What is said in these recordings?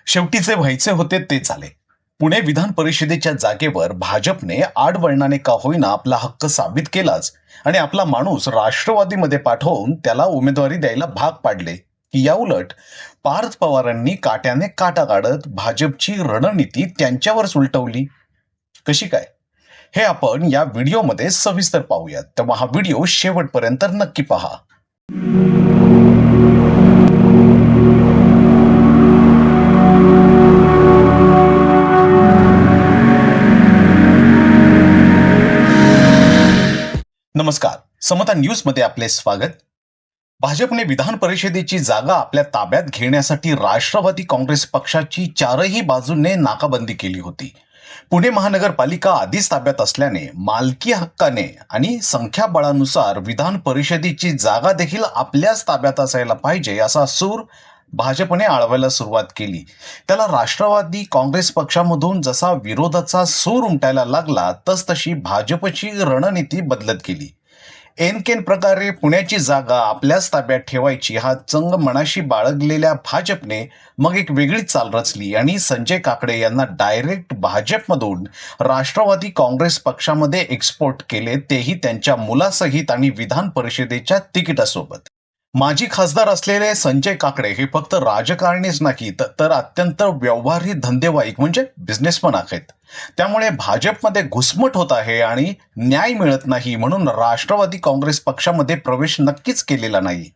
शेवटी जे व्हायचे होते ते झाले. पुणे विधान परिषदेच्या जागेवर भाजपने आडवळणाने का होईना आपला हक्क साबित केलाच आणि आपला माणूस राष्ट्रवादीमध्ये पाठवून त्याला उमेदवारी द्यायला भाग पाडले. की याउलट पार्थ पवारांनी काट्याने काटा काढत भाजपची रणनीती त्यांच्यावरच उलटवली. कशी काय हे आपण या व्हिडिओमध्ये सविस्तर पाहूयात. तेव्हा हा व्हिडिओ शेवटपर्यंत नक्की पहा. नमस्कार, समता न्यूज मध्ये आपले स्वागत. भाजपने विधान परिषदेची जागा आपल्या ताब्यात घेण्यासाठी राष्ट्रवादी काँग्रेस पक्षाची चारही बाजूने नाकाबंदी केली होती. पुणे महानगरपालिका आधीच ताब्यात असल्याने मालकी हक्काने आणि संख्याबळानुसार विधान परिषदेची जागा देखील आपल्याच ताब्यात असायला पाहिजे असा सूर भाजपने आळवायला सुरुवात केली. त्याला राष्ट्रवादी काँग्रेस पक्षामधून जसा विरोधाचा सूर उमटायला लागला तसतशी भाजपची रणनीती बदलत गेली. एनकेन प्रकारे पुण्याची जागा आपल्याच ताब्यात ठेवायची हा चंग मनाशी बाळगलेल्या भाजपने मग एक वेगळीच चाल रचली आणि संजय काकडे यांना डायरेक्ट भाजपमधून राष्ट्रवादी काँग्रेस पक्षामध्ये एक्सपोर्ट केले, तेही त्यांच्या मुलासहित आणि विधान परिषदेच्या तिकिटासोबत. माजी खासदार असलेले संजय काकडे हे फक्त राजकारणीच नाहीत तर अत्यंत व्यवहारी धंदेवाईक म्हणजे बिझनेसमन आहेत. त्यामुळे भाजपमध्ये घुसमट होत आहे आणि न्याय मिळत नाही म्हणून राष्ट्रवादी काँग्रेस पक्षामध्ये प्रवेश नक्कीच केलेला नाही.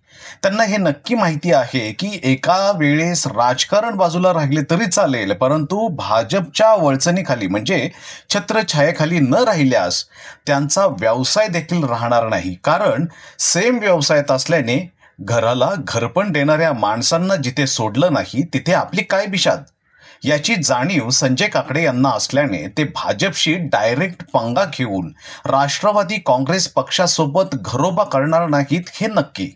त्यांना हे नक्की माहिती आहे की एका वेळेस राजकारण बाजूला राहिले तरी चालेल, परंतु भाजपच्या वळचणीखाली म्हणजे छत्रछायेखाली न राहिल्यास त्यांचा व्यवसाय देखील राहणार नाही. कारण सेम व्यवसायात असल्याने घराला घरपण देणाऱ्या माणसांना जिथे सोडलं नाही तिथे आपली काय बिशाद, याची जाणीव संजय काकडे यांना असल्याने ते भाजपशी डायरेक्ट पंगा घेऊन राष्ट्रवादी काँग्रेस पक्षासोबत घरोबा करणार नाहीत हे नक्की.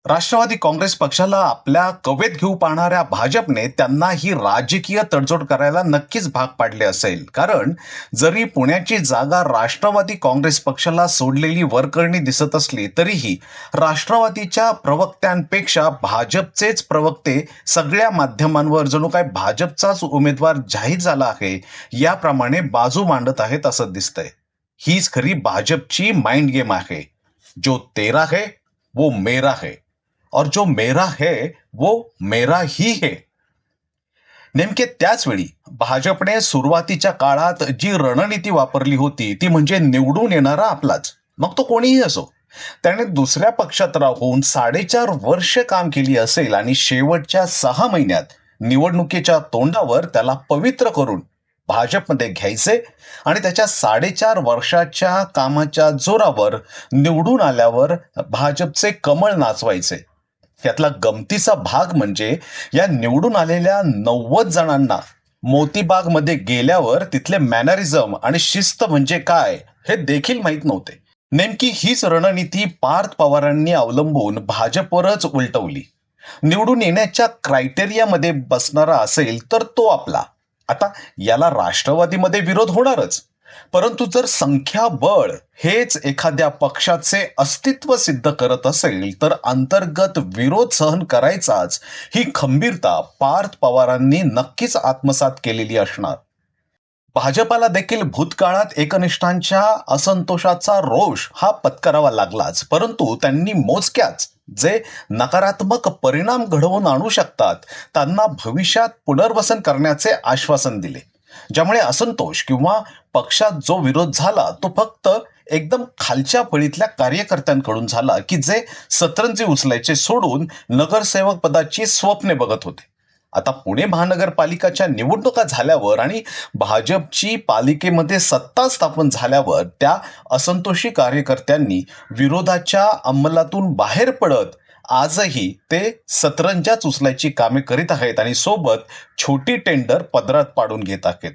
राष्ट्रवादी काँग्रेस पक्षाला आपल्या कवेत घेऊ पाहणाऱ्या भाजपने त्यांना ही राजकीय तडजोड करायला नक्कीच भाग पाडले असेल. कारण जरी पुण्याची जागा राष्ट्रवादी काँग्रेस पक्षाला सोडलेली वरकरणी दिसत असली तरीही राष्ट्रवादीच्या प्रवक्त्यांपेक्षा भाजपचेच प्रवक्ते सगळ्या माध्यमांवर जणू काय भाजपचाच उमेदवार जाहीर झाला आहे याप्रमाणे बाजू मांडत आहेत असं दिसतंय. हीच खरी भाजपची माइंड गेम आहे. जो तेरा है वो मेरा है और जो मेरा है वो मेरा ही है. नेमके त्याच वेळी भाजपने सुरुवातीच्या काळात जी रणनीती वापरली होती ती म्हणजे निवडून येणारा आपलाच, मग तो कोणीही असो. त्याने दुसऱ्या पक्षात राहून 4.5 वर्ष काम केली असेल आणि शेवटच्या 6 महिन्यात निवडणुकीच्या तोंडावर त्याला पवित्र करून भाजपमध्ये घ्यायचे आणि त्याच्या 4.5 वर्षाच्या कामाच्या जोरावर निवडून आल्यावर भाजपचे कमळ नाचवायचे. यातला गमतीचा भाग म्हणजे या निवडून आलेल्या 90 जणांना मोतीबागमध्ये गेल्यावर तिथले मॅनरिझम आणि शिस्त म्हणजे काय हे देखील माहीत नव्हते. नेमकी हीच रणनीती पार्थ पवारांनी अवलंबून भाजपवरच उलटवली. निवडून येण्याच्या क्रायटेरियामध्ये बसणारा असेल तर तो आपला. आता याला राष्ट्रवादीमध्ये विरोध होणारच, परंतु जर संख्याबळ हेच एखाद्या पक्षाचे अस्तित्व सिद्ध करत असेल तर अंतर्गत विरोध सहन करायचाच ही खंबीरता पार्थ पवारांनी नक्कीच आत्मसात केलेली असणार. भाजपाला देखील भूतकाळात एकनिष्ठांच्या असंतोषाचा रोष हा पत्करावा लागलाच, परंतु त्यांनी मोजक्याच जे नकारात्मक परिणाम घडवून आणू शकतात त्यांना भविष्यात पुनर्वसन करण्याचे आश्वासन दिले. ज्यामुळे असंतोष किंवा पक्षात जो विरोध झाला तो फक्त एकदम खालच्या फळीतल्या कार्यकर्त्यांकडून झाला की जे सतरंजी उचलायचे सोडून नगरसेवक पदाची स्वप्ने बघत होते. आता पुणे महानगरपालिकाच्या निवडणुका झाल्यावर आणि भाजपची पालिकेमध्ये सत्ता स्थापन झाल्यावर त्या असंतोषी कार्यकर्त्यांनी विरोधाच्या अंमलातून बाहेर पडत आजही ते सतरंजाच उचलायची कामे करीत आहेत आणि सोबत छोटी टेंडर पदरात पाडून घेत आहेत.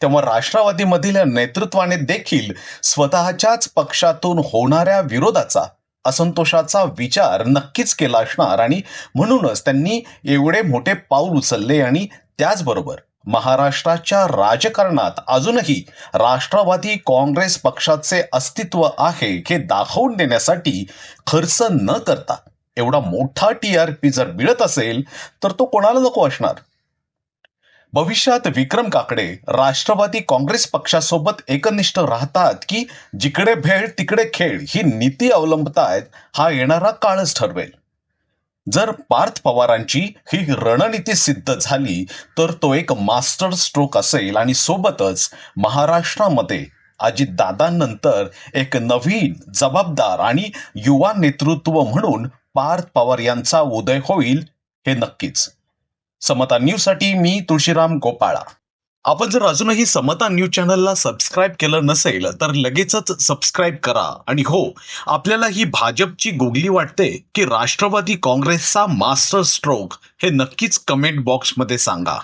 तेव्हा राष्ट्रवादीमधील नेतृत्वाने देखील स्वतःच्याच पक्षातून होणाऱ्या विरोधाचा असंतोषाचा विचार नक्कीच केला असणार आणि म्हणूनच त्यांनी एवढे मोठे पाऊल उचलले आणि त्याचबरोबर महाराष्ट्राच्या राजकारणात अजूनही राष्ट्रवादी काँग्रेस पक्षाचे अस्तित्व आहे हे दाखवून देण्यासाठी खर्च न करता एवढा मोठा TRP जर मिळत असेल तर तो कोणाला नको असणार. भविष्यात विक्रम काकडे राष्ट्रवादी काँग्रेस पक्षासोबत एकनिष्ठ राहतात की जिकडे भेळ तिकडे खेळ ही नीती अवलंबतायत हा येणारा काळच ठरवेल. जर पार्थ पवारांची ही रणनीती सिद्ध झाली तर तो एक मास्टर स्ट्रोक असेल आणि सोबतच महाराष्ट्रामध्ये अजितदादांनंतर एक नवीन जबाबदार आणि युवा नेतृत्व म्हणून पार्थ पवार यांचा उदय होईल हे नक्कीच. समता न्यूजसाठी मी तुळशीराम गोपाळा. आपण जर अजूनही समता न्यूज चॅनलला सबस्क्राईब केलं नसेल तर लगेचच सबस्क्राईब करा. आणि हो, आपल्याला ही भाजपची गोगली वाटते की राष्ट्रवादी काँग्रेसचा मास्टर स्ट्रोक हे नक्कीच कमेंट बॉक्समध्ये सांगा.